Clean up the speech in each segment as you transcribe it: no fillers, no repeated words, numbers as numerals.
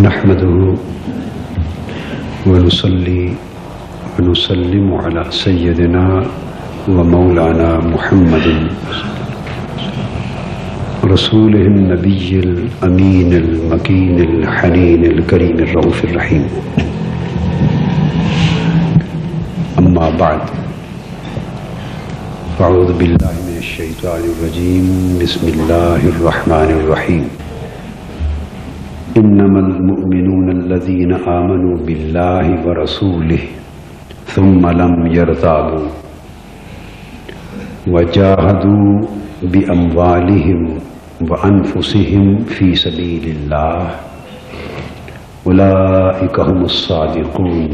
نحمده ونصلي ونسلم على سيدنا ومولانا محمد رسوله النبي الأمين المكين الحنين الكريم الرؤوف الرحيم. أما بعد، أعوذ بالله من الشيطان الرجيم. بسم الله الرحمن الرحيم. إنما المؤمنون الذين آمنوا بالله ورسوله ثم لم يرتابوا وجاهدوا بأموالهم وأنفسهم في سبيل الله أولئك هم الصادقون.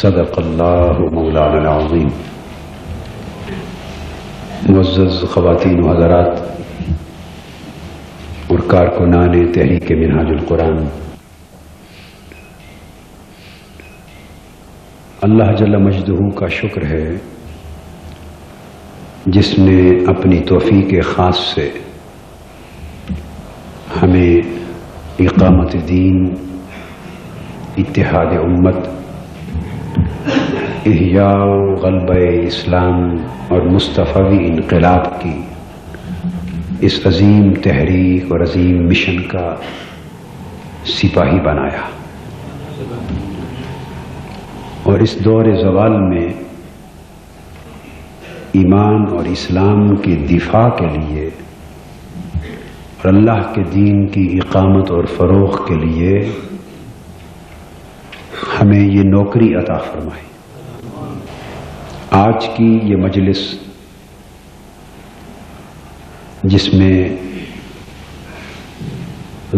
صدق الله مولانا العظيم. معزز خواتین و حضرات اور کارکنان تحریک منہاج القرآن، اللہ جل مجدہ کا شکر ہے جس نے اپنی توفیق خاص سے ہمیں اقامت دین، اتحاد امت، احیاء و غلبہ اسلام اور مصطفی انقلاب کی اس عظیم تحریک اور عظیم مشن کا سپاہی بنایا، اور اس دور زوال میں ایمان اور اسلام کے دفاع کے لیے اور اللہ کے دین کی اقامت اور فروغ کے لیے ہمیں یہ نوکری عطا فرمائی. آج کی یہ مجلس جس میں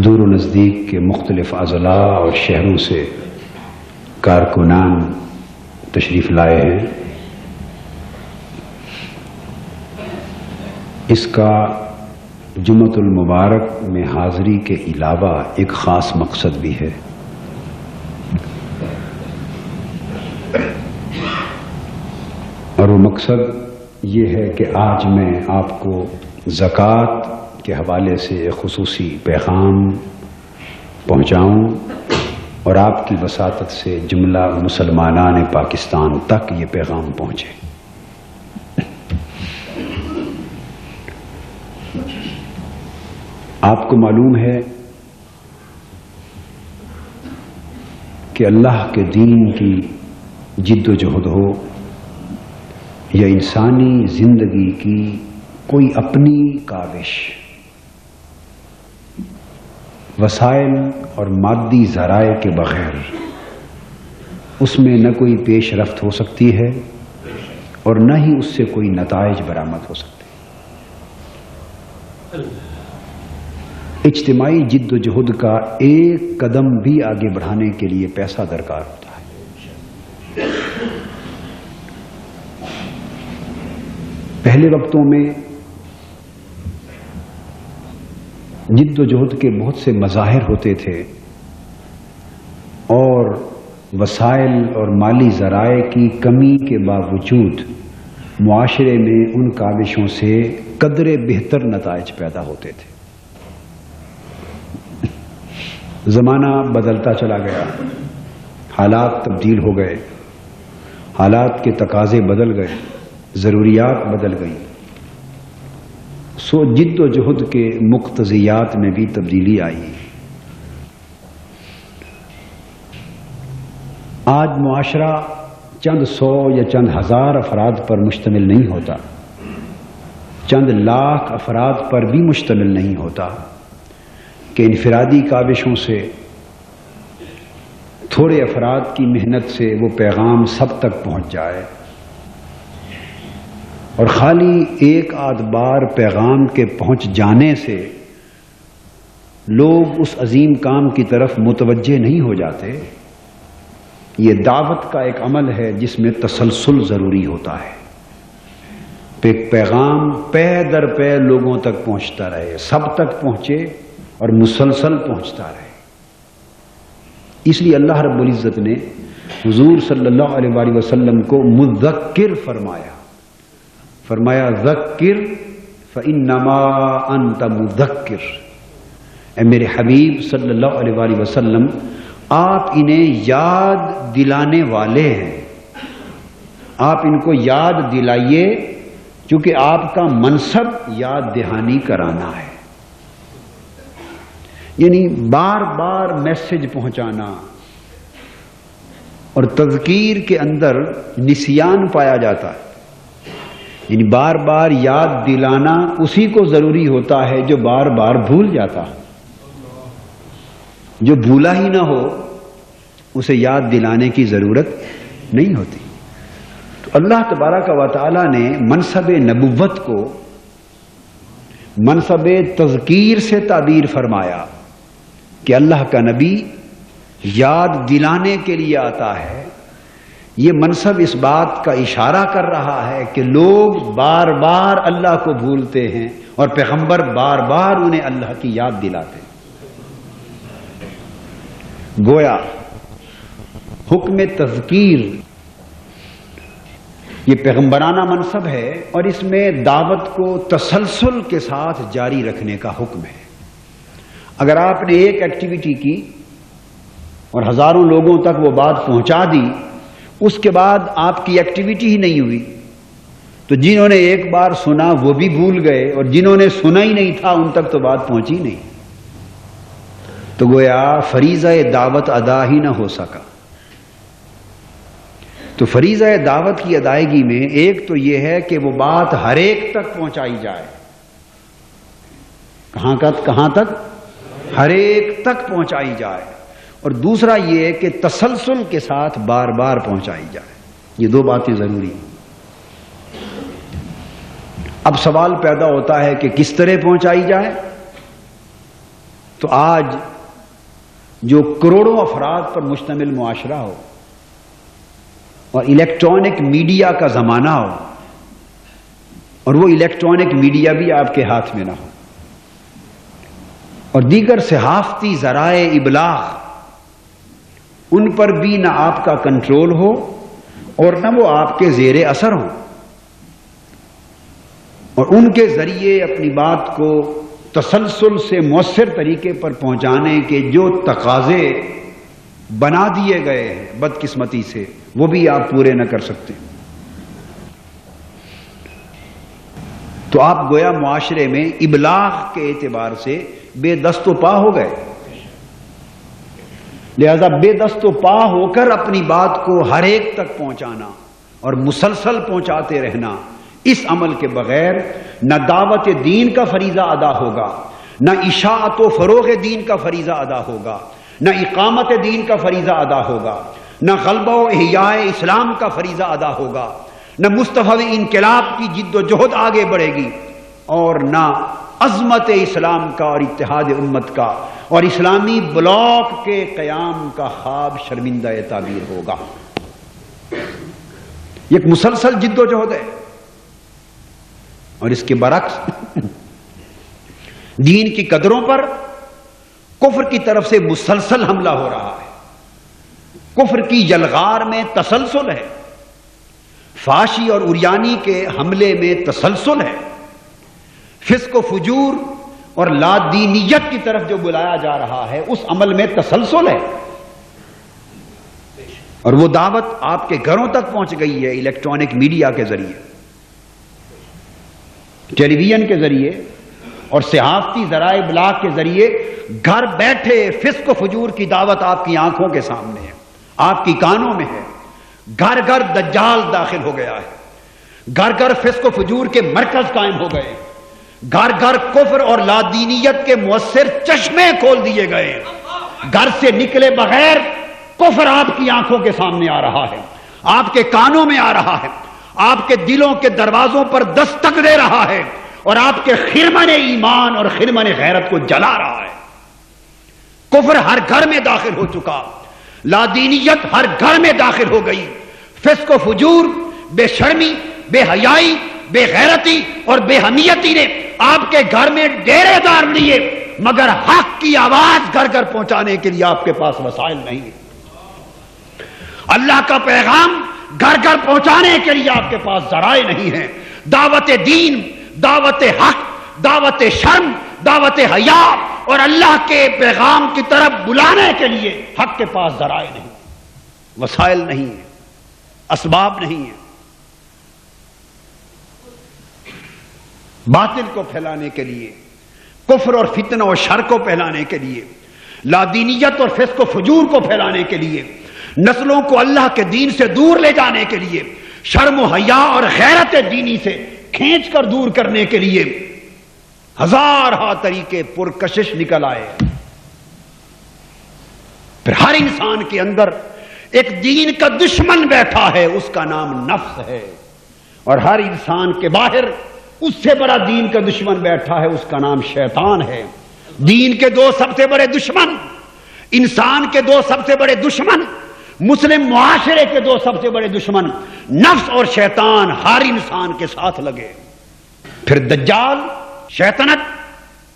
دور و نزدیک کے مختلف اضلاع اور شہروں سے کارکنان تشریف لائے ہیں، اس کا جمعۃ المبارک میں حاضری کے علاوہ ایک خاص مقصد بھی ہے. اور وہ مقصد یہ ہے کہ آج میں آپ کو زکوٰۃ کے حوالے سے ایک خصوصی پیغام پہنچاؤں اور آپ کی وساطت سے جملہ مسلمانان پاکستان تک یہ پیغام پہنچے. آپ کو معلوم ہے کہ اللہ کے دین کی جد و جہد ہو یا انسانی زندگی کی کوئی اپنی کاوش، وسائل اور مادی ذرائع کے بغیر اس میں نہ کوئی پیش رفت ہو سکتی ہے اور نہ ہی اس سے کوئی نتائج برآمد ہو سکتے. اجتماعی جد و جہد کا ایک قدم بھی آگے بڑھانے کے لیے پیسہ درکار ہوتا ہے. پہلے وقتوں میں جد و جہد کے بہت سے مظاہر ہوتے تھے اور وسائل اور مالی ذرائع کی کمی کے باوجود معاشرے میں ان کاوشوں سے قدرے بہتر نتائج پیدا ہوتے تھے. زمانہ بدلتا چلا گیا، حالات تبدیل ہو گئے، حالات کے تقاضے بدل گئے، ضروریات بدل گئیں، سو جد و جہد کے مقتضیات میں بھی تبدیلی آئی. آج معاشرہ چند سو یا چند ہزار افراد پر مشتمل نہیں ہوتا، چند لاکھ افراد پر بھی مشتمل نہیں ہوتا کہ انفرادی کاوشوں سے، تھوڑے افراد کی محنت سے وہ پیغام سب تک پہنچ جائے. اور خالی ایک آدھ بار پیغام کے پہنچ جانے سے لوگ اس عظیم کام کی طرف متوجہ نہیں ہو جاتے. یہ دعوت کا ایک عمل ہے جس میں تسلسل ضروری ہوتا ہے. ایک پیغام پے در پے لوگوں تک پہنچتا رہے، سب تک پہنچے اور مسلسل پہنچتا رہے. اس لیے اللہ رب العزت نے حضور صلی اللہ علیہ وآلہ وسلم کو مذکر فرمایا ذکر فإنما أنت مذکر، اے میرے حبیب صلی اللہ علیہ وآلہ وسلم، آپ انہیں یاد دلانے والے ہیں، آپ ان کو یاد دلائیے، چونکہ آپ کا منصب یاد دہانی کرانا ہے، یعنی بار بار میسج پہنچانا، اور تذکیر کے اندر نسیان پایا جاتا ہے، یعنی بار بار یاد دلانا اسی کو ضروری ہوتا ہے جو بار بار بھول جاتا ہے، جو بھولا ہی نہ ہو اسے یاد دلانے کی ضرورت نہیں ہوتی۔ تو اللہ تبارک و تعالی نے منصب نبوت کو منصب تذکیر سے تعبیر فرمایا کہ اللہ کا نبی یاد دلانے کے لیے آتا ہے۔ یہ منصب اس بات کا اشارہ کر رہا ہے کہ لوگ بار بار اللہ کو بھولتے ہیں اور پیغمبر بار بار انہیں اللہ کی یاد دلاتے ہیں۔ گویا حکم تذکیر یہ پیغمبرانہ منصب ہے، اور اس میں دعوت کو تسلسل کے ساتھ جاری رکھنے کا حکم ہے۔ اگر آپ نے ایک ایکٹیویٹی کی اور ہزاروں لوگوں تک وہ بات پہنچا دی، اس کے بعد آپ کی ایکٹیویٹی ہی نہیں ہوئی، تو جنہوں نے ایک بار سنا وہ بھی بھول گئے، اور جنہوں نے سنا ہی نہیں تھا ان تک تو بات پہنچی نہیں، تو گویا فریضہ دعوت ادا ہی نہ ہو سکا۔ تو فریضہ دعوت کی ادائیگی میں ایک تو یہ ہے کہ وہ بات ہر ایک تک پہنچائی جائے، کہاں تک؟ ہر ایک تک پہنچائی جائے، اور دوسرا یہ ہے کہ تسلسل کے ساتھ بار بار پہنچائی جائے۔ یہ دو باتیں ضروری ہیں۔ اب سوال پیدا ہوتا ہے کہ کس طرح پہنچائی جائے؟ تو آج جو کروڑوں افراد پر مشتمل معاشرہ ہو اور الیکٹرانک میڈیا کا زمانہ ہو، اور وہ الیکٹرانک میڈیا بھی آپ کے ہاتھ میں نہ ہو، اور دیگر صحافتی ذرائع ابلاغ ان پر بھی نہ آپ کا کنٹرول ہو اور نہ وہ آپ کے زیر اثر ہوں، اور ان کے ذریعے اپنی بات کو تسلسل سے مؤثر طریقے پر پہنچانے کے جو تقاضے بنا دیے گئے ہیں بدقسمتی سے، وہ بھی آپ پورے نہ کر سکتے، تو آپ گویا معاشرے میں ابلاغ کے اعتبار سے بے دست و پا ہو گئے۔ لہذا بے دست و پا ہو کر اپنی بات کو ہر ایک تک پہنچانا اور مسلسل پہنچاتے رہنا، اس عمل کے بغیر نہ دعوت دین کا فریضہ ادا ہوگا، نہ اشاعت و فروغ دین کا فریضہ ادا ہوگا، نہ اقامت دین کا فریضہ ادا ہوگا، نہ غلبہ و احیاء اسلام کا فریضہ ادا ہوگا، نہ مستفوی انقلاب کی جد و جہد آگے بڑھے گی، اور نہ عظمت اسلام کا اور اتحاد امت کا اور اسلامی بلاک کے قیام کا خواب شرمندہ تعبیر ہوگا۔ یہ ایک مسلسل جد و جہد ہے، اور اس کے برعکس دین کی قدروں پر کفر کی طرف سے مسلسل حملہ ہو رہا ہے، کفر کی جلغار میں تسلسل ہے، فحاشی اور عریانی کے حملے میں تسلسل ہے، فسق و فجور اور لادینیت کی طرف جو بلایا جا رہا ہے اس عمل میں تسلسل ہے، اور وہ دعوت آپ کے گھروں تک پہنچ گئی ہے الیکٹرانک میڈیا کے ذریعے، ٹیلی ویژن کے ذریعے اور صحافتی ذرائع ابلاغ کے ذریعے۔ گھر بیٹھے فسق و فجور کی دعوت آپ کی آنکھوں کے سامنے ہے، آپ کی کانوں میں ہے، گھر گھر دجال داخل ہو گیا ہے، گھر گھر فسق و فجور کے مرکز قائم ہو گئے، گھر گھر کفر اور لادینیت کے مؤثر چشمے کھول دیے گئے، گھر سے نکلے بغیر کفر آپ کی آنکھوں کے سامنے آ رہا ہے، آپ کے کانوں میں آ رہا ہے، آپ کے دلوں کے دروازوں پر دستک دے رہا ہے، اور آپ کے خرمن ایمان اور خرمن غیرت کو جلا رہا ہے۔ کفر ہر گھر میں داخل ہو چکا، لادینیت ہر گھر میں داخل ہو گئی، فسق و فجور، بے شرمی، بے حیائی، بے غیرتی اور بے حمیتی نے آپ کے گھر میں ڈیرے دار لیے، مگر حق کی آواز گھر گھر پہنچانے کے لیے آپ کے پاس وسائل نہیں ہے۔ اللہ کا پیغام گھر گھر پہنچانے کے لیے آپ کے پاس ذرائع نہیں ہیں۔ دعوت دین، دعوت حق، دعوت شرم، دعوت حیا اور اللہ کے پیغام کی طرف بلانے کے لیے حق کے پاس ذرائع نہیں، وسائل نہیں ہیں، اسباب نہیں ہیں. باطل کو پھیلانے کے لیے، کفر اور فتنہ اور شر کو پھیلانے کے لیے، لادینیت اور فسق و فجور کو پھیلانے کے لیے، نسلوں کو اللہ کے دین سے دور لے جانے کے لیے، شرم و حیا اور غیرت دینی سے کھینچ کر دور کرنے کے لیے ہزارہا طریقے پرکشش نکل آئے. پھر ہر انسان کے اندر ایک دین کا دشمن بیٹھا ہے، اس کا نام نفس ہے، اور ہر انسان کے باہر اس سے بڑا دین کا دشمن بیٹھا ہے، اس کا نام شیطان ہے. دین کے دو سب سے بڑے دشمن، انسان کے دو سب سے بڑے دشمن، مسلم معاشرے کے دو سب سے بڑے دشمن نفس اور شیطان ہر انسان کے ساتھ لگے. پھر دجال، شیطنت،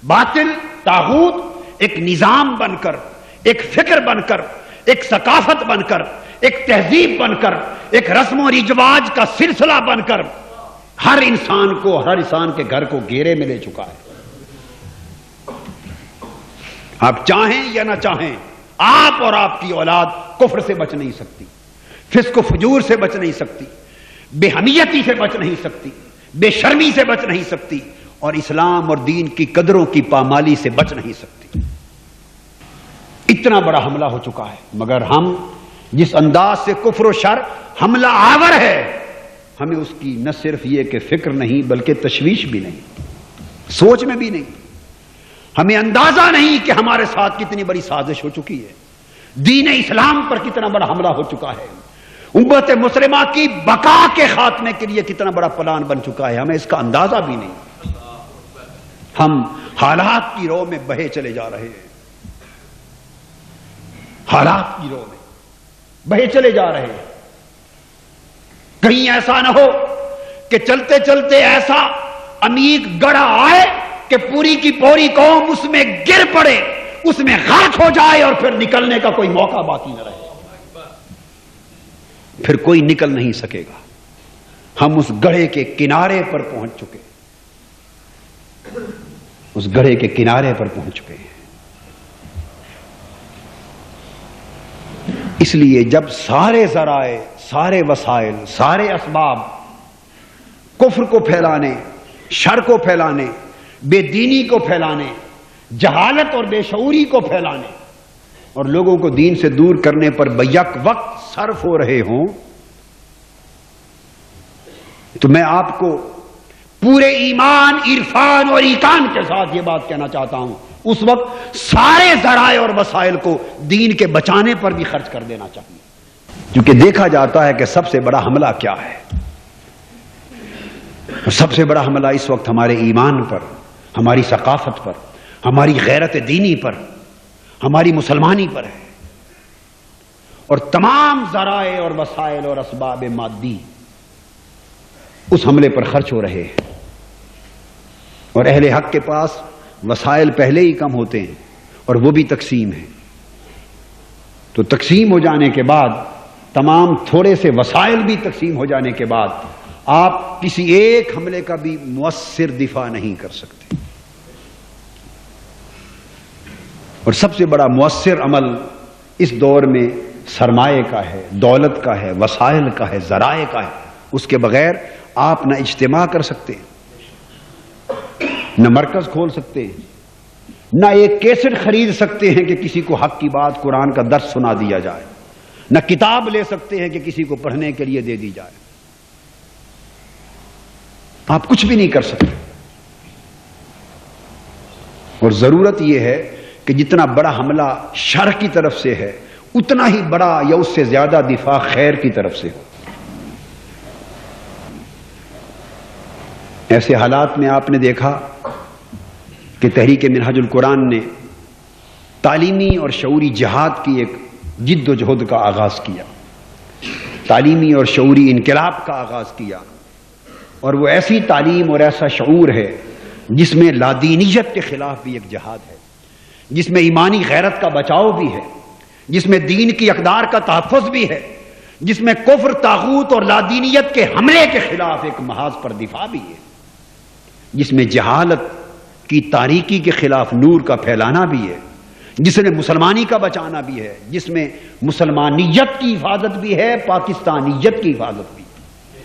باطل، طاغوت ایک نظام بن کر، ایک فکر بن کر، ایک ثقافت بن کر، ایک تہذیب بن کر، ایک رسم و رواج کا سلسلہ بن کر ہر انسان کو، ہر انسان کے گھر کو گھیرے میں لے چکا ہے. آپ چاہیں یا نہ چاہیں، آپ اور آپ کی اولاد کفر سے بچ نہیں سکتی، فسق و فجور سے بچ نہیں سکتی، بے حمیتی سے بچ نہیں سکتی، بے شرمی سے بچ نہیں سکتی، اور اسلام اور دین کی قدروں کی پامالی سے بچ نہیں سکتی. اتنا بڑا حملہ ہو چکا ہے، مگر ہم جس انداز سے کفر و شر حملہ آور ہے، ہمیں اس کی نہ صرف یہ کہ فکر نہیں بلکہ تشویش بھی نہیں، سوچ میں بھی نہیں. ہمیں اندازہ نہیں کہ ہمارے ساتھ کتنی بڑی سازش ہو چکی ہے، دین اسلام پر کتنا بڑا حملہ ہو چکا ہے، امت مسلمہ کی بقا کے خاتمے کے لیے کتنا بڑا پلان بن چکا ہے، ہمیں اس کا اندازہ بھی نہیں. ہم حالات کی رو میں بہے چلے جا رہے ہیں، حالات کی رو میں بہے چلے جا رہے ہیں. کہیں ایسا نہ ہو کہ چلتے چلتے ایسا عمیق گڑھا آئے کہ پوری کی پوری قوم اس میں گر پڑے، اس میں غرق ہو جائے، اور پھر نکلنے کا کوئی موقع باقی نہ رہے، پھر کوئی نکل نہیں سکے گا. ہم اس گڑھے کے کنارے پر پہنچ چکے، اس گڑھے کے کنارے پر پہنچ چکے ہیں. اس لیے جب سارے ذرائع، سارے وسائل، سارے اسباب کفر کو پھیلانے، شر کو پھیلانے، بے دینی کو پھیلانے، جہالت اور بے شعوری کو پھیلانے اور لوگوں کو دین سے دور کرنے پر بیک وقت صرف ہو رہے ہوں، تو میں آپ کو پورے ایمان، عرفان اور ایقان کے ساتھ یہ بات کہنا چاہتا ہوں، اس وقت سارے ذرائع اور وسائل کو دین کے بچانے پر بھی خرچ کر دینا چاہیے. کیونکہ دیکھا جاتا ہے کہ سب سے بڑا حملہ کیا ہے. سب سے بڑا حملہ اس وقت ہمارے ایمان پر، ہماری ثقافت پر، ہماری غیرت دینی پر، ہماری مسلمانی پر ہے. اور تمام ذرائع اور وسائل اور اسباب مادی اس حملے پر خرچ ہو رہے ہیں. اور اہل حق کے پاس وسائل پہلے ہی کم ہوتے ہیں، اور وہ بھی تقسیم ہے. تو تقسیم ہو جانے کے بعد، تمام تھوڑے سے وسائل بھی تقسیم ہو جانے کے بعد، آپ کسی ایک حملے کا بھی مؤثر دفاع نہیں کر سکتے. اور سب سے بڑا مؤثر عمل اس دور میں سرمایہ کا ہے، دولت کا ہے، وسائل کا ہے، ذرائع کا ہے. اس کے بغیر آپ نہ اجتماع کر سکتے، نہ مرکز کھول سکتے، نہ ایک کیسٹ خرید سکتے ہیں کہ کسی کو حق کی بات، قرآن کا درس سنا دیا جائے، نہ کتاب لے سکتے ہیں کہ کسی کو پڑھنے کے لیے دے دی جائے. آپ کچھ بھی نہیں کر سکتے. اور ضرورت یہ ہے کہ جتنا بڑا حملہ شر کی طرف سے ہے، اتنا ہی بڑا یا اس سے زیادہ دفاع خیر کی طرف سے ہو. ایسے حالات میں آپ نے دیکھا کہ تحریک منہاج القرآن نے تعلیمی اور شعوری جہاد کی ایک جد و جہد کا آغاز کیا، تعلیمی اور شعوری انقلاب کا آغاز کیا. اور وہ ایسی تعلیم اور ایسا شعور ہے جس میں لادینیت کے خلاف بھی ایک جہاد ہے، جس میں ایمانی غیرت کا بچاؤ بھی ہے، جس میں دین کی اقدار کا تحفظ بھی ہے، جس میں کفر، طاغوت اور لادینیت کے حملے کے خلاف ایک محاذ پر دفاع بھی ہے، جس میں جہالت کی تاریکی کے خلاف نور کا پھیلانا بھی ہے، جس نے مسلمانی کا بچانا بھی ہے، جس میں مسلمانیت کی حفاظت بھی ہے، پاکستانیت کی حفاظت بھی ہے،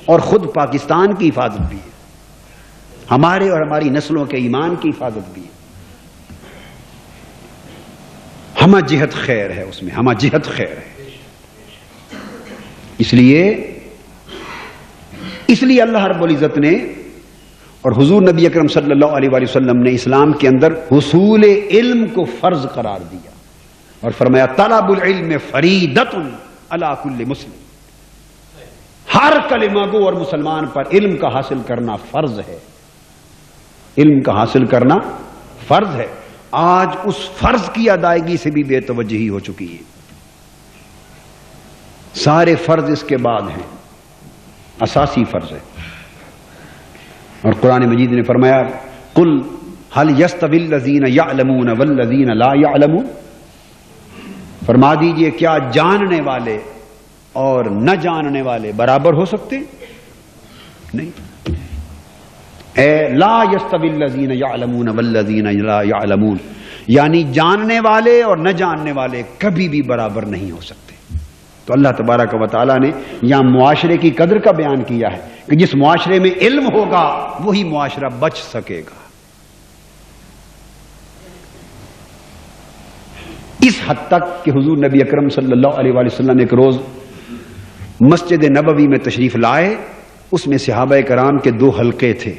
اور خود پاکستان کی حفاظت بھی ہے، ہمارے اور ہماری نسلوں کے ایمان کی حفاظت بھی ہے۔ ہمہ جہت خیر ہے اس میں، ہمہ جہت خیر ہے۔ اس لیے اللہ رب العزت نے اور حضور نبی اکرم صلی اللہ علیہ وآلہ وسلم نے اسلام کے اندر حصول علم کو فرض قرار دیا اور فرمایا طلب العلم فریضۃ علی کل مسلم، ہر کلمہ گو اور مسلمان پر علم کا حاصل کرنا فرض ہے، علم کا حاصل کرنا فرض ہے۔ آج اس فرض کی ادائیگی سے بھی بے توجہی ہو چکی ہے، سارے فرض اس کے بعد ہیں، اساسی فرض ہے۔ اور قرآن مجید نے فرمایا قل هل يستوي الذين يعلمون والذين لا يعلمون، فرما دیجئے کیا جاننے والے اور نہ جاننے والے برابر ہو سکتے؟ نہیں۔ اے لا يستوي الذين يعلمون والذين لا يعلمون، یعنی جاننے والے اور نہ جاننے والے کبھی بھی برابر نہیں ہو سکتے۔ تو اللہ تبارک و تعالیٰ نے یہاں معاشرے کی قدر کا بیان کیا ہے کہ جس معاشرے میں علم ہوگا وہی معاشرہ بچ سکے گا۔ اس حد تک کہ حضور نبی اکرم صلی اللہ علیہ وآلہ وسلم ایک روز مسجد نبوی میں تشریف لائے، اس میں صحابہ کرام کے دو حلقے تھے،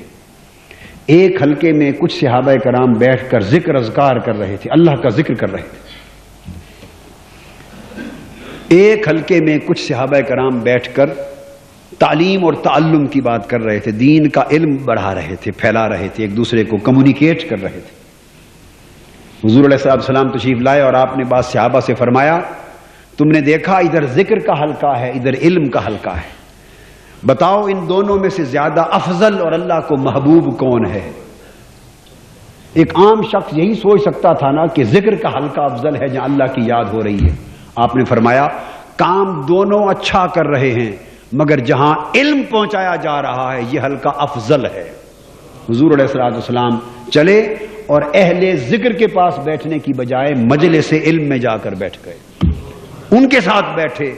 ایک حلقے میں کچھ صحابہ کرام بیٹھ کر ذکر اذکار کر رہے تھے، اللہ کا ذکر کر رہے تھے، ایک حلقے میں کچھ صحابہ کرام بیٹھ کر تعلیم اور تعلم کی بات کر رہے تھے، دین کا علم بڑھا رہے تھے، پھیلا رہے تھے، ایک دوسرے کو کمیونیکیٹ کر رہے تھے۔ حضور علیہ السلام تشریف لائے اور آپ نے بعض صحابہ سے فرمایا تم نے دیکھا ادھر ذکر کا حلقہ ہے، ادھر علم کا حلقہ ہے، بتاؤ ان دونوں میں سے زیادہ افضل اور اللہ کو محبوب کون ہے؟ ایک عام شخص یہی سوچ سکتا تھا نا کہ ذکر کا حلقہ افضل ہے جہاں اللہ کی یاد ہو رہی ہے۔ آپ نے فرمایا کام دونوں اچھا کر رہے ہیں مگر جہاں علم پہنچایا جا رہا ہے یہ حلقہ افضل ہے۔ حضور علیہ السلام چلے اور اہل ذکر کے پاس بیٹھنے کی بجائے مجلس علم میں جا کر بیٹھ گئے، ان کے ساتھ بیٹھے،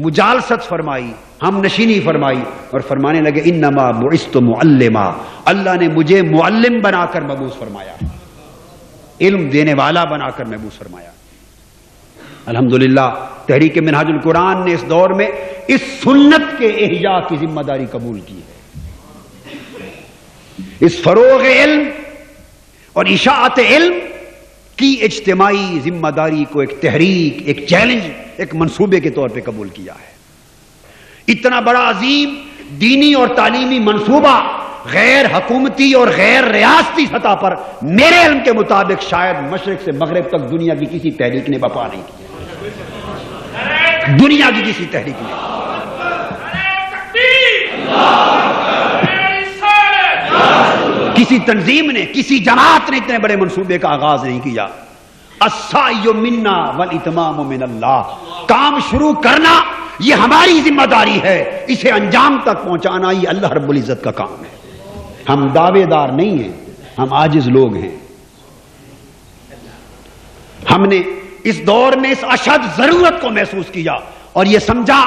مجالست فرمائی، ہم نشینی فرمائی اور فرمانے لگے انما بعثت معلما، اللہ نے مجھے معلم بنا کر مبعوث فرمایا، علم دینے والا بنا کر مبعوث فرمایا۔ الحمدللہ تحریک منہاج القرآن نے اس دور میں اس سنت کے احیاء کی ذمہ داری قبول کی ہے، اس فروغ علم اور اشاعت علم کی اجتماعی ذمہ داری کو ایک تحریک، ایک چیلنج، ایک منصوبے کے طور پہ قبول کیا ہے۔ اتنا بڑا عظیم دینی اور تعلیمی منصوبہ غیر حکومتی اور غیر ریاستی سطح پر میرے علم کے مطابق شاید مشرق سے مغرب تک دنیا کی کسی تحریک نے بپا نہیں کی، دنیا کی کسی تحریک نے۔ کسی تنظیم نے، کسی جماعت نے اتنے بڑے منصوبے کا آغاز نہیں کیا۔ السعی منا والاتمام من اللہ، کام شروع کرنا یہ ہماری ذمہ داری ہے، اسے انجام تک پہنچانا یہ اللہ رب العزت کا کام ہے۔ ہم دعوے دار نہیں ہیں، ہم عاجز لوگ ہیں۔ ہم نے اس دور میں اس اشد ضرورت کو محسوس کیا اور یہ سمجھا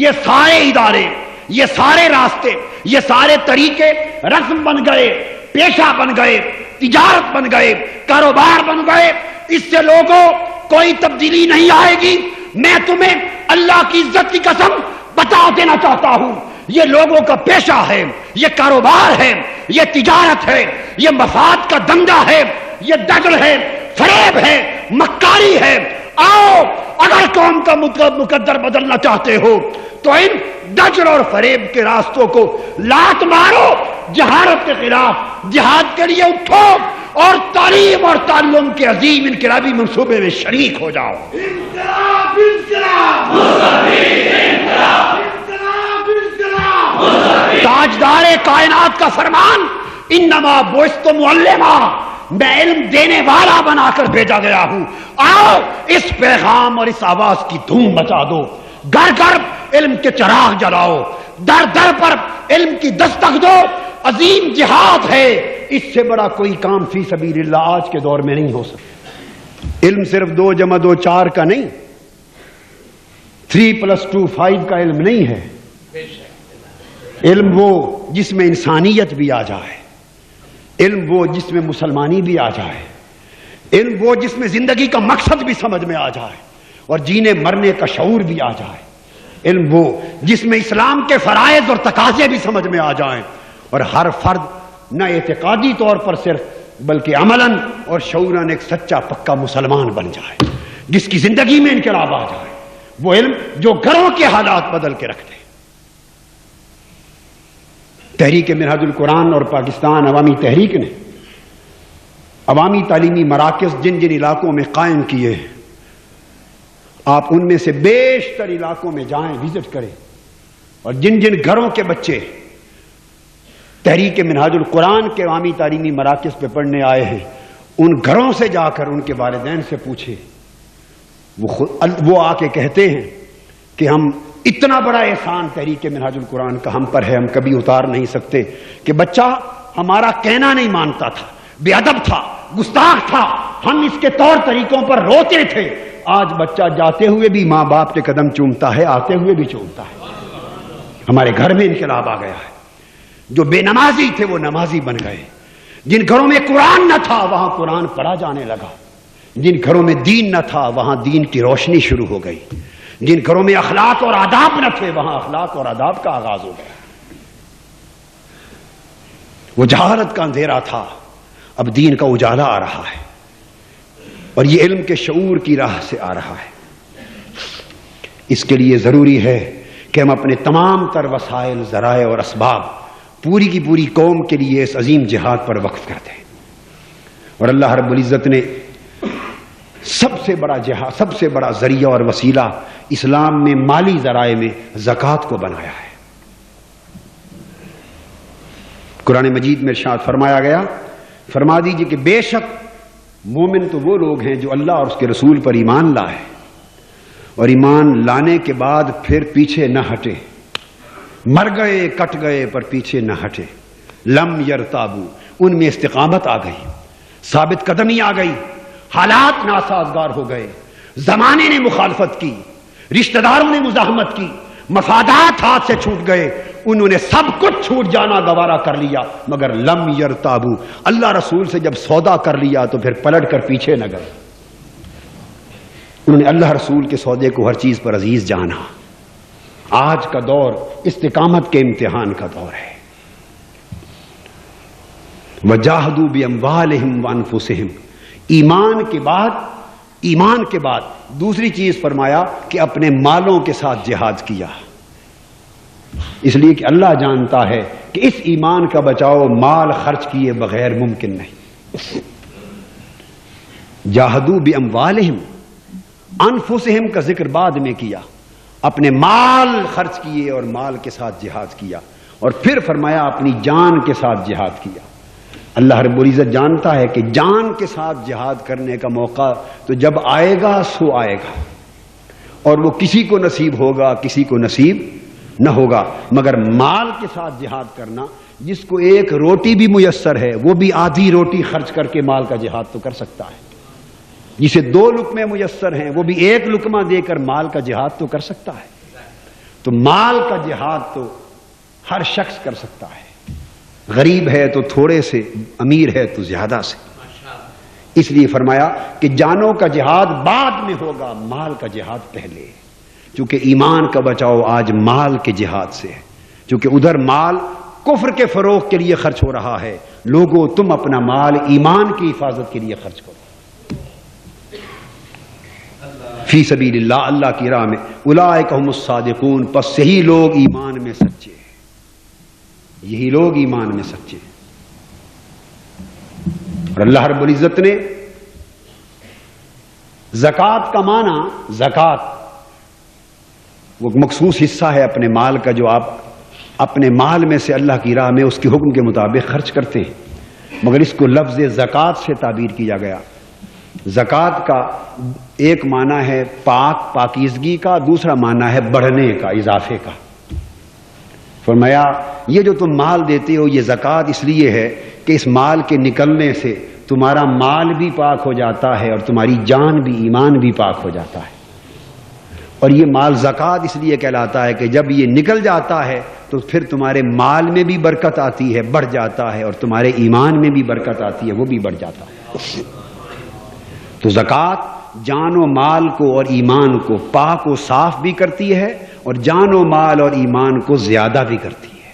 یہ سارے ادارے، یہ سارے راستے، یہ سارے طریقے رسم بن گئے، پیشہ بن گئے، تجارت بن گئے، کاروبار بن گئے، اس سے لوگوں کوئی تبدیلی نہیں آئے گی۔ میں تمہیں اللہ کی عزت کی قسم بتا دینا چاہتا ہوں، یہ لوگوں کا پیشہ ہے، یہ کاروبار ہے، یہ تجارت ہے، یہ مفاد کا دنگا ہے، یہ دغل ہے، فریب ہے، مکاری ہے۔ آؤ اگر قوم کا مقدر بدلنا چاہتے ہو تو ان دجل اور فریب کے راستوں کو لات مارو، جہالت کے خلاف جہاد کے لیے اٹھو اور تعلیم اور تعلم کے عظیم انقلابی منصوبے میں شریک ہو جاؤ۔ انقلاب انقلاب انقلاب انقلاب، تاجدار کائنات کا فرمان انما بعثت معلما، میں علم دینے والا بنا کر بھیجا گیا ہوں۔ آؤ اس پیغام اور اس آواز کی دھوم مچا دو، گھر گھر علم کے چراغ جلاؤ، در در پر علم کی دستک دو۔ عظیم جہاد ہے، اس سے بڑا کوئی کام فی سبیل اللہ آج کے دور میں نہیں ہو سکتا۔ علم صرف 2 + 2 = 4 کا نہیں، 3 + 2 = 5 کا علم نہیں ہے۔ علم وہ جس میں انسانیت بھی آ جائے، علم وہ جس میں مسلمانی بھی آ جائے، علم وہ جس میں زندگی کا مقصد بھی سمجھ میں آ جائے اور جینے مرنے کا شعور بھی آ جائے، علم وہ جس میں اسلام کے فرائض اور تقاضے بھی سمجھ میں آ جائیں اور ہر فرد نہ اعتقادی طور پر صرف بلکہ عملاً اور شعوراً ایک سچا پکا مسلمان بن جائے، جس کی زندگی میں انقلاب آ جائے۔ وہ علم جو گھروں کے حالات بدل کے رکھ دے۔ تحریک منہاج القرآن اور پاکستان عوامی تحریک نے عوامی تعلیمی مراکز جن جن علاقوں میں قائم کیے ہیں، آپ ان میں سے بیشتر علاقوں میں جائیں، وزٹ کریں، اور جن جن گھروں کے بچے تحریک منہاج القرآن کے عوامی تعلیمی مراکز پہ پڑھنے آئے ہیں، ان گھروں سے جا کر ان کے والدین سے پوچھیں، وہ آ کے کہتے ہیں کہ ہم اتنا بڑا احسان تحریک منہاج القرآن کا ہم پر ہے، ہم کبھی اتار نہیں سکتے کہ بچہ ہمارا کہنا نہیں مانتا تھا، بے ادب تھا، گستاخ تھا، ہم اس کے طور طریقوں پر روتے تھے، آج بچہ جاتے ہوئے بھی ماں باپ کے قدم چومتا ہے، آتے ہوئے بھی چومتا ہے۔ ہمارے گھر میں انقلاب آ گیا ہے۔ جو بے نمازی تھے وہ نمازی بن گئے، جن گھروں میں قرآن نہ تھا وہاں قرآن پڑھا جانے لگا، جن گھروں میں دین نہ تھا وہاں دین کی روشنی شروع ہو گئی، جن گھروں میں اخلاق اور آداب نہ تھے وہاں اخلاق اور آداب کا آغاز ہو گیا۔ وہ جہالت کا اندھیرا تھا، اب دین کا اجالا آ رہا ہے، اور یہ علم کے شعور کی راہ سے آ رہا ہے۔ اس کے لیے ضروری ہے کہ ہم اپنے تمام تر وسائل، ذرائع اور اسباب پوری کی پوری قوم کے لیے اس عظیم جہاد پر وقف کر دیں۔ اور اللہ رب العزت نے سب سے بڑا جہاد، سب سے بڑا ذریعہ اور وسیلہ اسلام میں مالی ذرائع میں زکوٰۃ کو بنایا ہے۔ قرآن مجید میں ارشاد فرمایا گیا، فرما دیجئے کہ بے شک مومن تو وہ لوگ ہیں جو اللہ اور اس کے رسول پر ایمان لائے اور ایمان لانے کے بعد پھر پیچھے نہ ہٹے، مر گئے کٹ گئے پر پیچھے نہ ہٹے، لم یرتابو، ان میں استقامت آ گئی، ثابت قدمی آ گئی، حالات ناسازگار ہو گئے، زمانے نے مخالفت کی، رشتہ داروں نے مزاحمت کی، مفادات ہاتھ سے چھوٹ گئے، انہوں نے سب کچھ چھوٹ جانا گوارا کر لیا، مگر لم یرتابو، اللہ رسول سے جب سودا کر لیا تو پھر پلٹ کر پیچھے نہ گئے۔ انہوں نے اللہ رسول کے سودے کو ہر چیز پر عزیز جانا۔ آج کا دور استقامت کے امتحان کا دور ہے۔ وجاہدوا باموالہم وانفسہم، ایمان کے بعد دوسری چیز فرمایا کہ اپنے مالوں کے ساتھ جہاد کیا، اس لیے کہ اللہ جانتا ہے کہ اس ایمان کا بچاؤ مال خرچ کیے بغیر ممکن نہیں۔ جاہدوا باموالہم، انفسہم کا ذکر بعد میں کیا، اپنے مال خرچ کیے اور مال کے ساتھ جہاد کیا، اور پھر فرمایا اپنی جان کے ساتھ جہاد کیا۔ اللہ رب العزت جانتا ہے کہ جان کے ساتھ جہاد کرنے کا موقع تو جب آئے گا سو آئے گا، اور وہ کسی کو نصیب ہوگا کسی کو نصیب نہ ہوگا، مگر مال کے ساتھ جہاد کرنا، جس کو ایک روٹی بھی میسر ہے وہ بھی آدھی روٹی خرچ کر کے مال کا جہاد تو کر سکتا ہے، جسے 2 لقمے میسر ہیں وہ بھی 1 لقمہ دے کر مال کا جہاد تو کر سکتا ہے۔ تو مال کا جہاد تو ہر شخص کر سکتا ہے، غریب ہے تو تھوڑے سے، امیر ہے تو زیادہ سے۔ اس لیے فرمایا کہ جانوں کا جہاد بعد میں ہوگا، مال کا جہاد پہلے، چونکہ ایمان کا بچاؤ آج مال کے جہاد سے ہے، چونکہ ادھر مال کفر کے فروغ کے لیے خرچ ہو رہا ہے، لوگوں تم اپنا مال ایمان کی حفاظت کے لیے خرچ کرو فی سبیل اللہ، اللہ کی راہ میں۔ اولئک هم الصادقون، پس یہی لوگ ایمان میں سچے ہیں، یہی لوگ ایمان میں سچے ہیں۔ اور اللہ رب العزت نے زکوٰۃ کا معنی، زکوٰۃ وہ مخصوص حصہ ہے اپنے مال کا جو آپ اپنے مال میں سے اللہ کی راہ میں اس کے حکم کے مطابق خرچ کرتے ہیں، مگر اس کو لفظ زکوٰۃ سے تعبیر کیا گیا۔ زکوٰۃ کا ایک معنی ہے پاکیزگی کا، دوسرا معنی ہے بڑھنے کا، اضافے کا۔ فرمایا یہ جو تم مال دیتے ہو یہ زکوٰۃ اس لیے ہے کہ اس مال کے نکلنے سے تمہارا مال بھی پاک ہو جاتا ہے اور تمہاری جان بھی، ایمان بھی پاک ہو جاتا ہے. اور یہ مال زکوٰۃ اس لیے کہلاتا ہے کہ جب یہ نکل جاتا ہے تو پھر تمہارے مال میں بھی برکت آتی ہے، بڑھ جاتا ہے، اور تمہارے ایمان میں بھی برکت آتی ہے، وہ بھی بڑھ جاتا ہے. تو زکوٰۃ جان و مال کو اور ایمان کو پاک و صاف بھی کرتی ہے اور جان و مال اور ایمان کو زیادہ بھی کرتی ہے.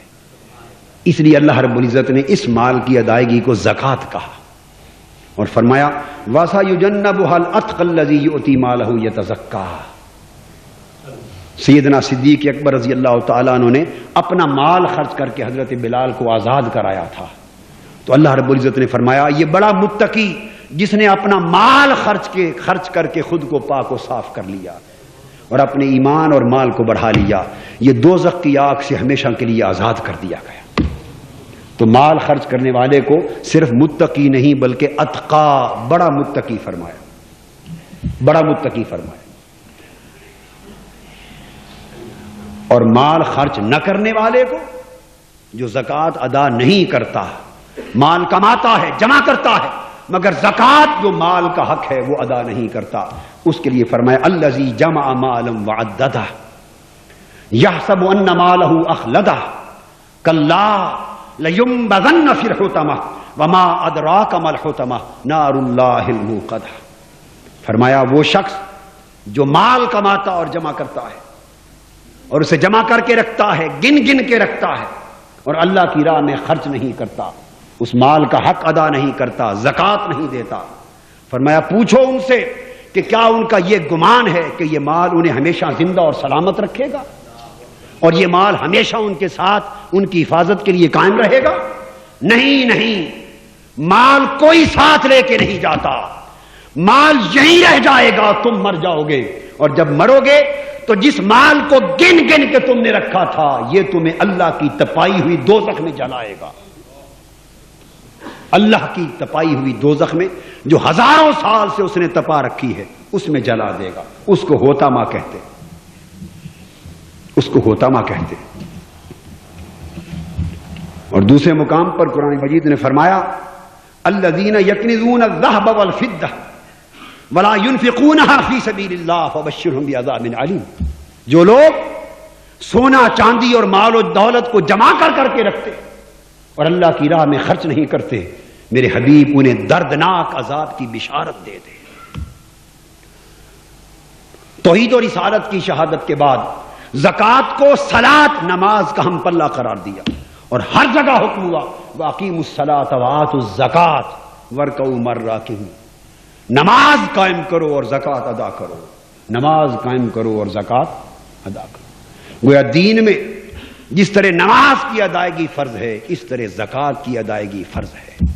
اس لیے اللہ رب العزت نے اس مال کی ادائیگی کو زکوٰۃ کہا اور فرمایا وَسَيُجَنَّبُهَا الْأَتْقَى الَّذِي يُؤْتِي مَالَهُ يَتَزَكَّىٰ. سیدنا صدیق اکبر رضی اللہ تعالیٰ عنہ نے اپنا مال خرچ کر کے حضرت بلال کو آزاد کرایا تھا. تو اللہ رب العزت نے فرمایا یہ بڑا متقی جس نے اپنا مال خرچ کر کے خود کو پاک و صاف کر لیا اور اپنے ایمان اور مال کو بڑھا لیا، یہ دوزخ کی آگ سے ہمیشہ کے لیے آزاد کر دیا گیا. تو مال خرچ کرنے والے کو صرف متقی نہیں بلکہ اتقا، بڑا متقی فرمایا، بڑا متقی فرمایا. اور مال خرچ نہ کرنے والے کو جو زکوٰۃ ادا نہیں کرتا، مال کماتا ہے، جمع کرتا ہے، مگر زکوٰۃ جو مال کا حق ہے وہ ادا نہیں کرتا، اس کے لیے فرمایا الذی جمع مالا وعددہ یحسب ان مالہ اخلدہ کلا لینبذن فی الحطمہ وما ادراک ما الحطمہ نار اللہ الموقدہ. فرمایا وہ شخص جو مال کماتا اور جمع کرتا ہے اور اسے جمع کر کے رکھتا ہے، گن گن کے رکھتا ہے، اور اللہ کی راہ میں خرچ نہیں کرتا، اس مال کا حق ادا نہیں کرتا، زکوٰۃ نہیں دیتا. فرمایا پوچھو ان سے کہ کیا ان کا یہ گمان ہے کہ یہ مال انہیں ہمیشہ زندہ اور سلامت رکھے گا اور یہ مال ہمیشہ ان کے ساتھ ان کی حفاظت کے لیے قائم رہے گا؟ نہیں نہیں، مال کوئی ساتھ لے کے نہیں جاتا، مال یہیں رہ جائے گا، تم مر جاؤ گے، اور جب مرو گے تو جس مال کو گن گن کے تم نے رکھا تھا یہ تمہیں اللہ کی تپائی ہوئی دوزخ میں جلائے گا. اللہ کی تپائی ہوئی دوزخ میں جو ہزاروں سال سے اس نے تپا رکھی ہے اس میں جلا دے گا. اس کو ہوتما کہتے، اس کو ہوتما کہتے. اور دوسرے مقام پر قرآن مجید نے فرمایا الذین یکنزون الذهب والفضة ولا ينفقونها فی سبیل اللہ فبشرهم بعذاب علیم. جو لوگ سونا چاندی اور مال و دولت کو جمع کر کے رکھتے اور اللہ کی راہ میں خرچ نہیں کرتے، میرے حبیب انہیں دردناک عذاب کی بشارت دے دے. توحید و رسالت کی شہادت کے بعد زکوٰۃ کو صلاۃ، نماز کا ہم پلہ قرار دیا اور ہر جگہ حکم ہوا وَأَقِیمُوا الصَّلَاةَ وَآتُوا الزَّکَاةَ وَارْکَعُوا مَعَ الرَّاکعِینَ. نماز قائم کرو اور زکوٰۃ ادا کرو، نماز قائم کرو اور زکوٰۃ ادا کرو. گویا دین میں جس طرح نماز کی ادائیگی فرض ہے اس طرح زکوٰۃ کی ادائیگی فرض ہے،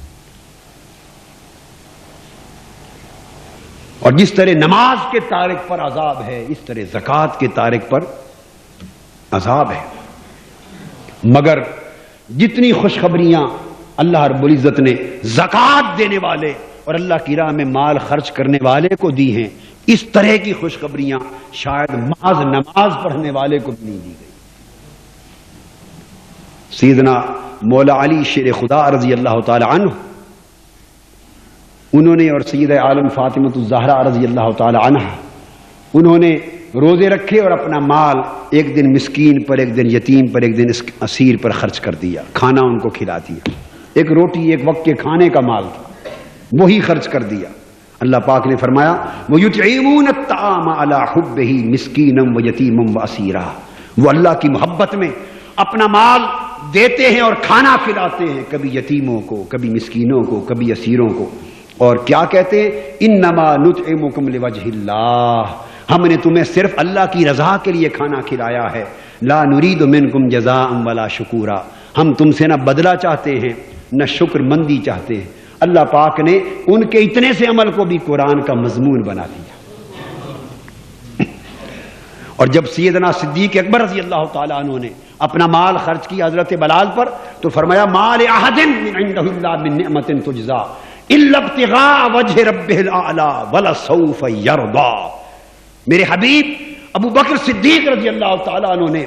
اور جس طرح نماز کے تارک پر عذاب ہے اس طرح زکوٰۃ کے تارک پر عذاب ہے. مگر جتنی خوشخبریاں اللہ رب العزت نے زکوٰۃ دینے والے اور اللہ کی راہ میں مال خرچ کرنے والے کو دی ہیں، اس طرح کی خوشخبریاں شاید محض نماز پڑھنے والے کو بھی نہیں دی گئی. سیدنا مولا علی شیر خدا رضی اللہ تعالی عنہ، انہوں نے، اور سید عالم فاطمۃ الزہرا رضی اللہ تعالی عنہ، انہوں نے روزے رکھے اور اپنا مال ایک دن مسکین پر، ایک دن یتیم پر، ایک دن اسیر پر خرچ کر دیا، کھانا ان کو کھلا دیا. ایک روٹی ایک وقت کے کھانے کا مال تھا، وہی خرچ کر دیا. اللہ پاک نے فرمایا وَيُطْعِمُونَ الطَّعَامَ عَلَىٰ حُبِّهِ مِسْكِينًا وَيَتِيمًا وَأَسِيرًا. وہ اللہ کی محبت میں اپنا مال دیتے ہیں اور کھانا کھلاتے ہیں، کبھی یتیموں کو، کبھی مسکینوں کو، کبھی اسیروں کو. اور کیا کہتے ہیں انما نطعمکم لوجہ اللہ، ہم نے تمہیں صرف اللہ کی رضا کے لیے کھانا کھلایا ہے. لا نرید منکم جزاء ولا شکورا، ہم تم سے نہ بدلہ چاہتے ہیں نہ شکر مندی چاہتے ہیں. اللہ پاک نے ان کے اتنے سے عمل کو بھی قرآن کا مضمون بنا دیا. اور جب سیدنا صدیق اکبر رضی اللہ تعالیٰ عنہ نے اپنا مال خرچ کیا حضرت بلال پر تو فرمایا ما لأحد عنده الا من نعمت تجزا الا ابتغاء وجه ربه الاعلى ولسوف يرضى. میرے حبیب ابو بکر صدیق رضی اللہ تعالیٰ عنہ نے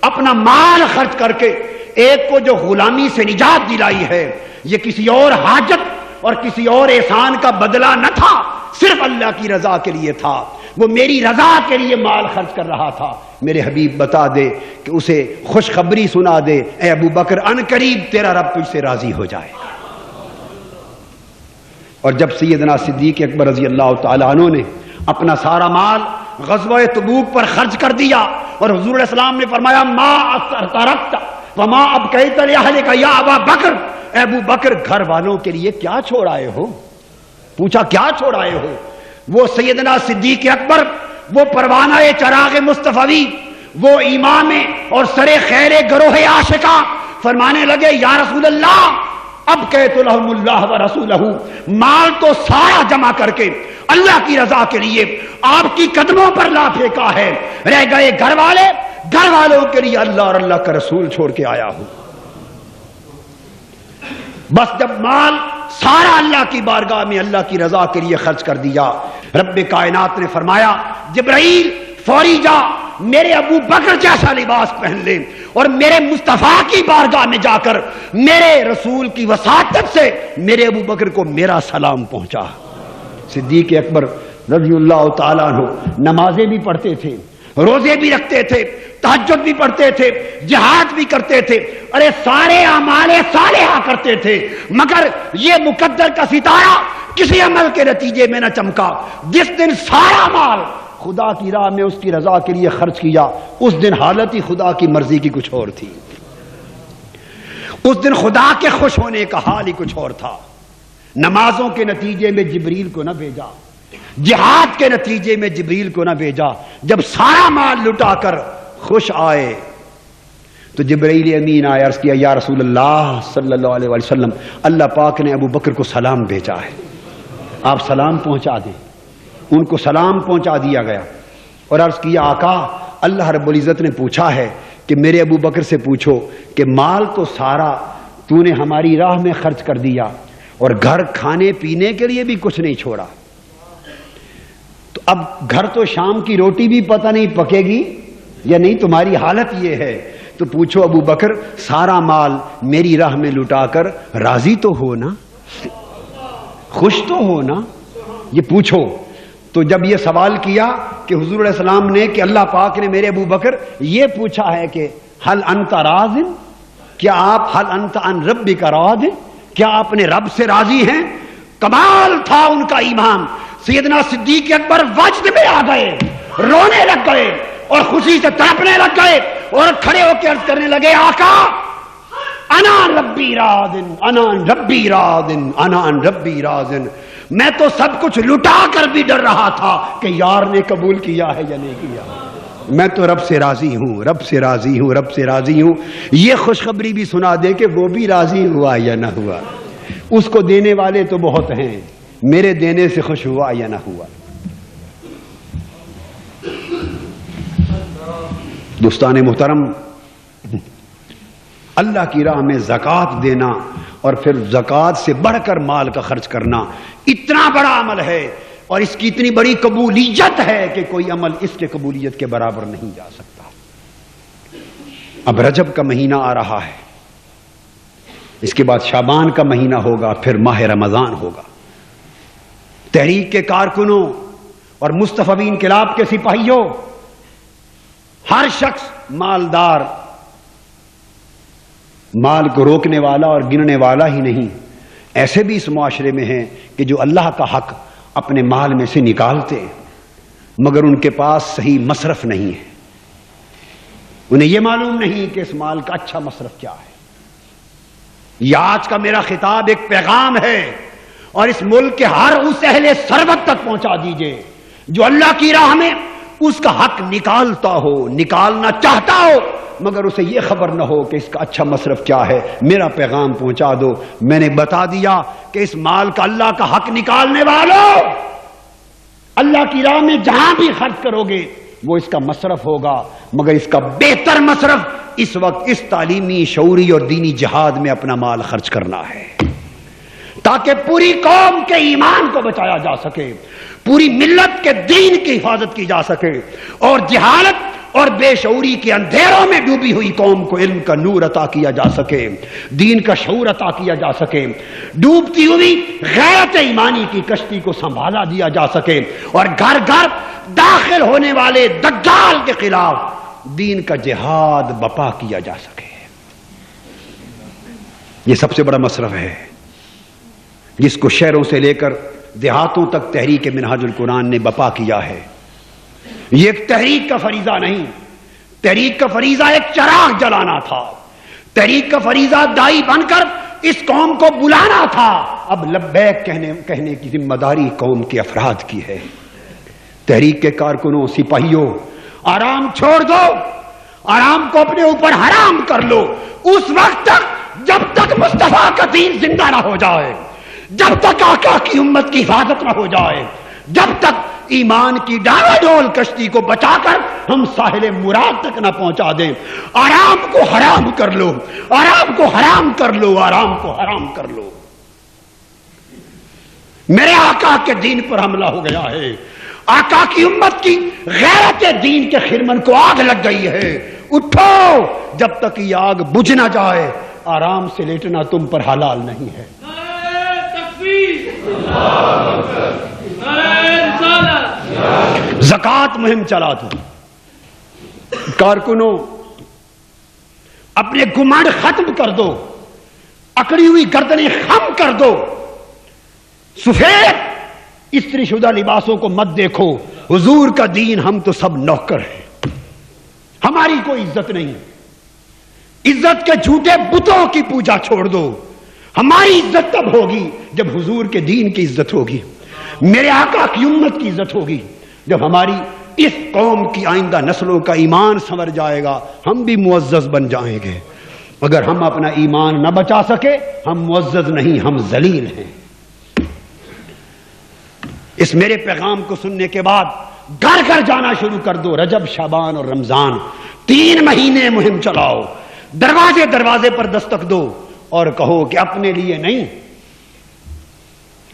اپنا مال خرچ کر کے ایک کو جو غلامی سے نجات دلائی ہے، یہ کسی اور حاجت اور کسی اور احسان کا بدلہ نہ تھا، صرف اللہ کی رضا کے لیے تھا۔ وہ میری رضا کے لیے مال خرچ کر رہا تھا۔ میرے حبیب بتا دے کہ اسے خوشخبری سنا دے، اے ابو بکر ان قریب تیرا رب تجھ سے راضی ہو جائے گا۔ اور جب سیدنا صدیق اکبر رضی اللہ تعالیٰ عنہ نے اپنا سارا مال غزوہ تبوک پر خرچ کر دیا اور حضور علیہ السلام نے فرمایا ما ترکت وما ابقیت لأہلک یا ابا بکر، اے ابو بکر گھر والوں کے لیے کیا چھوڑ آئے ہو؟ پوچھا کیا چھوڑ آئے ہو؟ وہ سیدنا صدیق اکبر، وہ پروانہ چراغ مصطفی، وہ امام اور سر خیر گروہ عاشقہ فرمانے لگے یا رسول اللہ اب کہت لہم اللہ و رسولہ، مال تو سارا جمع کر کے اللہ کی رضا کے لیے آپ کی قدموں پر لا پھینکا ہے، رہ گئے گھر والے، گھر والوں کے لیے اللہ اور اللہ کا رسول چھوڑ کے آیا ہوں۔ بس جب مال سارا اللہ کی بارگاہ میں اللہ کی رضا کے لیے خرچ کر دیا، رب کائنات نے فرمایا جبرائیل فوری جا میرے ابو بکر جیسا لباس پہن لے اور میرے مصطفیٰ کی بارگاہ میں جا کر میرے رسول کی وساطت سے میرے ابو بکر کو میرا سلام پہنچا۔ صدیق اکبر رضی اللہ تعالیٰ عنہ نمازیں بھی پڑھتے تھے، روزے بھی رکھتے تھے، تہجد بھی پڑھتے تھے، جہاد بھی کرتے تھے، ارے سارے اعمال صالحہ کرتے تھے، مگر یہ مقدر کا ستارہ کسی عمل کے نتیجے میں نہ چمکا۔ جس دن سارا مال خدا کی راہ میں اس کی رضا کے لیے خرچ کیا، اس دن حالت ہی خدا کی مرضی کی کچھ اور تھی۔ اس دن خدا کے خوش ہونے کا حال ہی کچھ اور تھا۔ نمازوں کے نتیجے میں جبریل کو نہ بھیجا، جہاد کے نتیجے میں جبریل کو نہ بھیجا، جب سارا مال لٹا کر خوش آئے تو جبرائیل امین آیا، عرض کیا یا رسول اللہ صلی اللہ علیہ وسلم اللہ پاک نے ابو بکر کو سلام بھیجا ہے، آپ سلام پہنچا دیں۔ ان کو سلام پہنچا دیا گیا اور عرض کیا آقا اللہ رب العزت نے پوچھا ہے کہ میرے ابو بکر سے پوچھو کہ مال تو سارا تو نے ہماری راہ میں خرچ کر دیا اور گھر کھانے پینے کے لیے بھی کچھ نہیں چھوڑا، تو اب گھر تو شام کی روٹی بھی پتہ نہیں پکے گی یا نہیں، تمہاری حالت یہ ہے، تو پوچھو ابو بکر سارا مال میری راہ میں لٹا کر راضی تو ہو نا، خوش تو ہو نا، یہ پوچھو۔ تو جب یہ سوال کیا کہ حضور علیہ السلام نے کہ اللہ پاک نے میرے ابو بکر یہ پوچھا ہے کہ حل انت راض، کیا آپ حل انت عن ربک راض، کیا آپ نے رب سے راضی ہیں؟ کمال تھا ان کا ایمان۔ سیدنا صدیق اکبر وجد میں آ گئے، رونے لگ گئے اور خوشی سے تڑپنے لگ گئے اور کھڑے ہو کے عرض کرنے لگے آقا انا ربی راض، انا ربی راض، انا ربی راض، میں تو سب کچھ لٹا کر بھی ڈر رہا تھا کہ یار نے قبول کیا ہے یا نہیں کیا، میں تو رب سے راضی ہوں، رب سے راضی ہوں، رب سے راضی ہوں۔ یہ خوشخبری بھی سنا دے کہ وہ بھی راضی ہوا یا نہ ہوا، اس کو دینے والے تو بہت ہیں، میرے دینے سے خوش ہوا یا نہ ہوا۔ دوستان محترم، اللہ کی راہ میں زکوٰۃ دینا اور پھر زکوٰۃ سے بڑھ کر مال کا خرچ کرنا اتنا بڑا عمل ہے اور اس کی اتنی بڑی قبولیت ہے کہ کوئی عمل اس کے قبولیت کے برابر نہیں جا سکتا۔ اب رجب کا مہینہ آ رہا ہے، اس کے بعد شعبان کا مہینہ ہوگا، پھر ماہ رمضان ہوگا۔ تحریک کے کارکنوں اور مصطفی انقلاب کے سپاہیوں، ہر شخص مالدار مال کو روکنے والا اور گننے والا ہی نہیں، ایسے بھی اس معاشرے میں ہیں کہ جو اللہ کا حق اپنے مال میں سے نکالتے ہیں مگر ان کے پاس صحیح مصرف نہیں ہے، انہیں یہ معلوم نہیں کہ اس مال کا اچھا مصرف کیا ہے۔ یہ آج کا میرا خطاب ایک پیغام ہے اور اس ملک کے ہر اس اہل ثروت تک پہنچا دیجئے جو اللہ کی راہ میں اس کا حق نکالتا ہو، نکالنا چاہتا ہو مگر اسے یہ خبر نہ ہو کہ اس کا اچھا مصرف کیا ہے، میرا پیغام پہنچا دو۔ میں نے بتا دیا کہ اس مال کا اللہ کا حق نکالنے والوں، اللہ کی راہ میں جہاں بھی خرچ کرو گے وہ اس کا مصرف ہوگا، مگر اس کا بہتر مصرف اس وقت اس تعلیمی، شعوری اور دینی جہاد میں اپنا مال خرچ کرنا ہے تاکہ پوری قوم کے ایمان کو بچایا جا سکے، پوری ملت کے دین کی حفاظت کی جا سکے اور جہالت اور بے شعوری کے اندھیروں میں ڈوبی ہوئی قوم کو علم کا نور عطا کیا جا سکے، دین کا شعور عطا کیا جا سکے، ڈوبتی ہوئی غیرت ایمانی کی کشتی کو سنبھالا دیا جا سکے، اور گھر گھر داخل ہونے والے دجال کے خلاف دین کا جہاد بپا کیا جا سکے۔ یہ سب سے بڑا مصرف ہے جس کو شہروں سے لے کر دیہاتوں تک تحریک منہاج القرآن نے بپا کیا ہے۔ یہ ایک تحریک کا فریضہ نہیں، تحریک کا فریضہ ایک چراغ جلانا تھا، تحریک کا فریضہ دائی بن کر اس قوم کو بلانا تھا۔ اب لبیک کہنے کی ذمہ داری قوم کے افراد کی ہے۔ تحریک کے کارکنوں، سپاہیوں، آرام چھوڑ دو، آرام کو اپنے اوپر حرام کر لو اس وقت تک جب تک مصطفیٰ کا دین زندہ نہ ہو جائے، جب تک آقا کی امت کی حفاظت نہ ہو جائے، جب تک ایمان کی ڈاوا ڈول کشتی کو بچا کر ہم ساحل مراد تک نہ پہنچا دیں۔ آرام کو حرام کر لو، آرام کو حرام کر لو، آرام کو حرام کر لو۔ میرے آقا کے دین پر حملہ ہو گیا ہے، آقا کی امت کی غیرت دین کے خرمن کو آگ لگ گئی ہے۔ اٹھو، جب تک یہ آگ بجھ نہ جائے آرام سے لیٹنا تم پر حلال نہیں ہے۔ زکات مہم چلا دو، کارکنوں اپنے گمانڈ ختم کر دو، اکڑی ہوئی گردنیں خم کر دو، سفید استری شدہ لباسوں کو مت دیکھو۔ حضور کا دین ہم تو سب نوکر ہیں، ہماری کوئی عزت نہیں۔ عزت کے جھوٹے بتوں کی پوجا چھوڑ دو، ہماری عزت تب ہوگی جب حضور کے دین کی عزت ہوگی، میرے آقا کی امت کی عزت ہوگی، جب ہماری اس قوم کی آئندہ نسلوں کا ایمان سنور جائے گا، ہم بھی معزز بن جائیں گے۔ اگر ہم اپنا ایمان نہ بچا سکے ہم معزز نہیں، ہم ذلیل ہیں۔ اس میرے پیغام کو سننے کے بعد گھر گھر جانا شروع کر دو۔ رجب، شعبان اور رمضان 3 مہینے مہم چلاؤ، دروازے دروازے پر دستک دو اور کہو کہ اپنے لیے نہیں،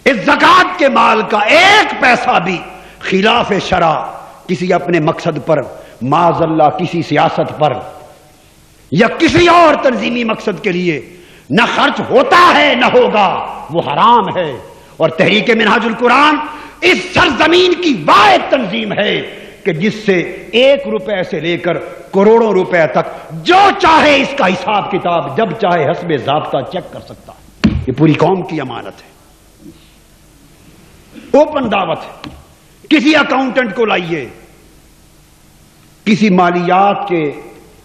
اس زکات کے مال کا 1 پیسہ بھی خلاف شرع کسی اپنے مقصد پر، معاذ اللہ کسی سیاست پر یا کسی اور تنظیمی مقصد کے لیے نہ خرچ ہوتا ہے نہ ہوگا، وہ حرام ہے۔ اور تحریک منہاج القرآن اس سرزمین کی واحد تنظیم ہے کہ جس سے 1 روپے سے لے کر کروڑوں روپے تک جو چاہے اس کا حساب کتاب جب چاہے حسب ضابطہ چیک کر سکتا ہے۔ یہ پوری قوم کی امانت ہے، اوپن دعوت ہے۔ کسی اکاؤنٹنٹ کو لائیے، کسی مالیات کے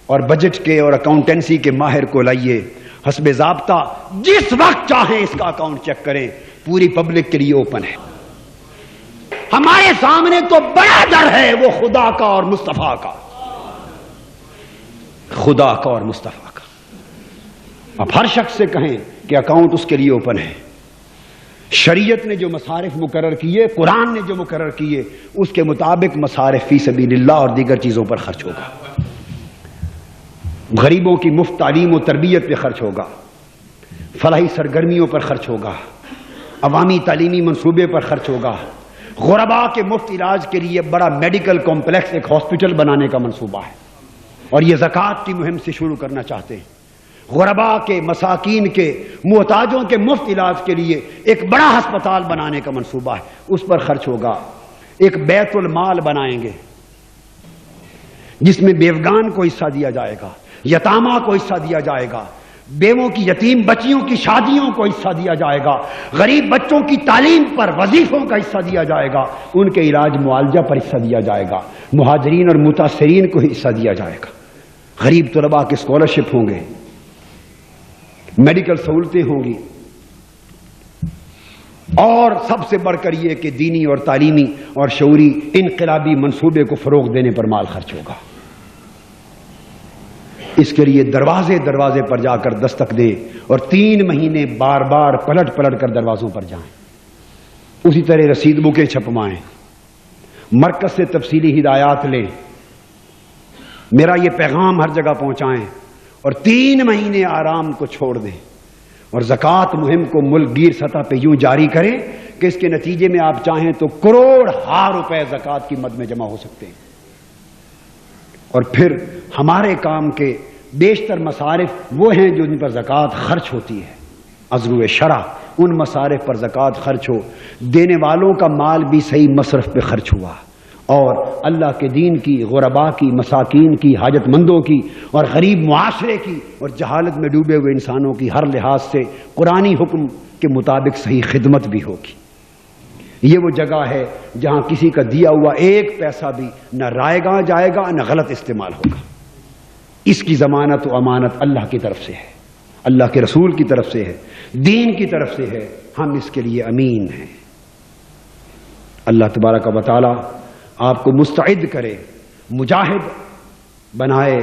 اور بجٹ کے اور اکاؤنٹنسی کے ماہر کو لائیے، حسب ضابطہ جس وقت چاہیں اس کا اکاؤنٹ چیک کریں، پوری پبلک کے لیے اوپن ہے۔ ہمارے سامنے تو بڑا ڈر ہے وہ خدا کا اور مصطفیٰ کا، خدا کا اور مصطفیٰ کا۔ اب ہر شخص سے کہیں کہ اکاؤنٹ اس کے لیے اوپن ہے۔ شریعت نے جو مصارف مقرر کیے، قرآن نے جو مقرر کیے، اس کے مطابق مصارف فی سبیل اللہ اور دیگر چیزوں پر خرچ ہوگا۔ غریبوں کی مفت تعلیم و تربیت پہ خرچ ہوگا، فلاحی سرگرمیوں پر خرچ ہوگا، عوامی تعلیمی منصوبے پر خرچ ہوگا، غرباء کے مفت علاج کے لیے بڑا میڈیکل کمپلیکس ایک ہاسپٹل بنانے کا منصوبہ ہے، اور یہ زکوٰۃ کی مہم سے شروع کرنا چاہتے ہیں۔ غرباء کے، مساکین کے، محتاجوں کے مفت علاج کے لیے ایک بڑا ہسپتال بنانے کا منصوبہ ہے، اس پر خرچ ہوگا۔ ایک بیت المال بنائیں گے جس میں بیوگان کو حصہ دیا جائے گا، یتامہ کو حصہ دیا جائے گا، بیووں کی یتیم بچیوں کی شادیوں کو حصہ دیا جائے گا، غریب بچوں کی تعلیم پر وظیفوں کا حصہ دیا جائے گا، ان کے علاج معالجہ پر حصہ دیا جائے گا، مہاجرین اور متاثرین کو حصہ دیا جائے گا، غریب طلباء کے اسکالرشپ ہوں گے، میڈیکل سہولتیں ہوں گی، اور سب سے بڑھ کر یہ کہ دینی اور تعلیمی اور شعوری انقلابی منصوبے کو فروغ دینے پر مال خرچ ہوگا۔ اس کے لیے دروازے دروازے پر جا کر دستک دے اور 3 مہینے بار بار پلٹ پلٹ کر دروازوں پر جائیں، اسی طرح رسید بکیں چھپوائیں، مرکز سے تفصیلی ہدایات لیں، میرا یہ پیغام ہر جگہ پہنچائیں، اور 3 مہینے آرام کو چھوڑ دیں، اور زکوٰۃ مہم کو ملک گیر سطح پہ یوں جاری کریں کہ اس کے نتیجے میں آپ چاہیں تو کروڑ ہا روپے زکوٰۃ کی مد میں جمع ہو سکتے ہیں۔ اور پھر ہمارے کام کے بیشتر مصارف وہ ہیں جو ان پر زکوٰۃ خرچ ہوتی ہے، عزو شرع، ان مصارف پر زکوٰۃ خرچ ہو، دینے والوں کا مال بھی صحیح مصرف پہ خرچ ہوا، اور اللہ کے دین کی، غرباء کی، مساکین کی، حاجت مندوں کی اور غریب معاشرے کی اور جہالت میں ڈوبے ہوئے انسانوں کی ہر لحاظ سے قرآنی حکم کے مطابق صحیح خدمت بھی ہوگی۔ یہ وہ جگہ ہے جہاں کسی کا دیا ہوا ایک پیسہ بھی نہ رائے گاں جائے گا، نہ غلط استعمال ہوگا۔ اس کی ضمانت و امانت اللہ کی طرف سے ہے، اللہ کے رسول کی طرف سے ہے، دین کی طرف سے ہے، ہم اس کے لیے امین ہیں۔ اللہ تبارک و تعالی آپ کو مستعد کرے، مجاہد بنائے،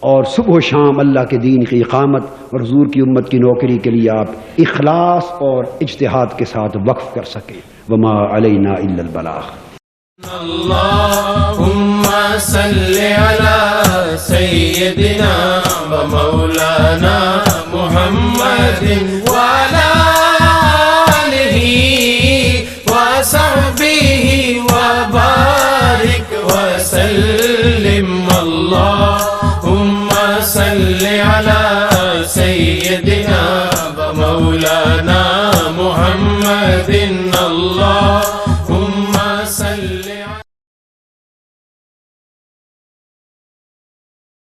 اور صبح و شام اللہ کے دین کی اقامت اور حضور کی امت کی نوکری کے لیے آپ اخلاص اور اجتہاد کے ساتھ وقف کر سکیں۔ وما علینا الا البلاغ۔ اللهم صل على سيدنا ومولانا محمد وعلى آله وصحبه وبارك وسلم۔ اللهم صل على سيدنا